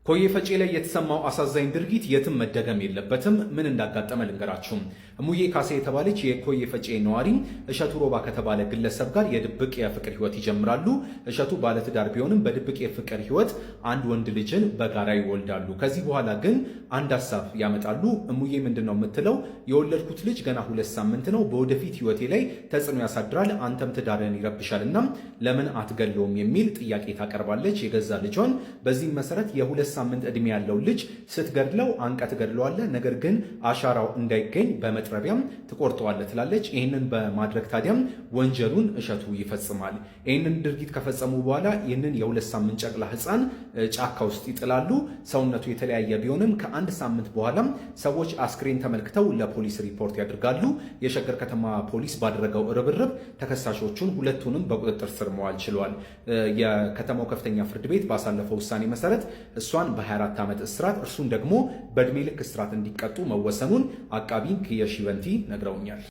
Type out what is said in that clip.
ኮዬ ፈጬ ላይ የተሰማው አሳዛኝ ድርጊት የትም መደገም የለበትም። ምን እንዳጋጠመ ልንገራችሁ። እሙዬ ካሴ የተባለች የኮዬ ፈጬ ነዋሪ እሸቱ ሮባ ከተባለ ግለሰብ ጋር የድብቅ የፍቅር ህይወት ይጀምራሉ። እሸቱ ባለትዳር ቢሆንም በድብቅ የፍቅር ህይወት አንድ ወንድ ልጅን በጋራ ይወልዳሉ። ከዚህ በኋላ ግን አንድ ሀሳብ ያመጣሉ። እሙዬ ምንድነው የምትለው? የወለድኩት ልጅ ገና 2 ሳምንት ነው፣ በወደፊት ህይወቴ ላይ ተጽዕኖ ያሳድራል፣ አንተም ትዳርን ይረብሻልና ለምን አትገለውም የሚል ጥያቄ ታቀርባለች የገዛ ልጇን። በዚህም መሰረት የ2 ሳምንት ዕድሜ ያለው ልጅ ስትገድለው አንቀ ትገድለዋለህ፣ ነገር ግን አሻራው እንዳይገኝ በመጥረቢያም ትቆርጠዋለህ ትላለች። ይህንን በማድረግ ታዲያም ወንጀሉን እሸቱ ይፈጽማል። ይህንን ድርጊት ከፈጸሙ በኋላ ይህንን የ2 ሳምንት ጨቅላ ህፃን ጫካ ውስጥ ይጥላሉ። ሰውነቱ የተለያየ ቢሆንም ከ1 ሳምንት በኋላም ሰዎች አስክሬን ተመልክተው ለፖሊስ ሪፖርት ያደርጋሉ። የሸገር ከተማ ፖሊስ ባደረገው ርብርብ ተከሳሾቹን ሁለቱንም በቁጥጥር ስር መዋል ችሏል። የከተማው ከፍተኛ ፍርድ ቤት ባሳለፈው ውሳኔ መሰረት እሷን በ24 ዓመት እስራት እርሱን ደግሞ በእድሜ ልክ እስራት እንዲቀጡ መወሰኑን አቃቢ ሕግ የሺበንቲ ነግረውኛል።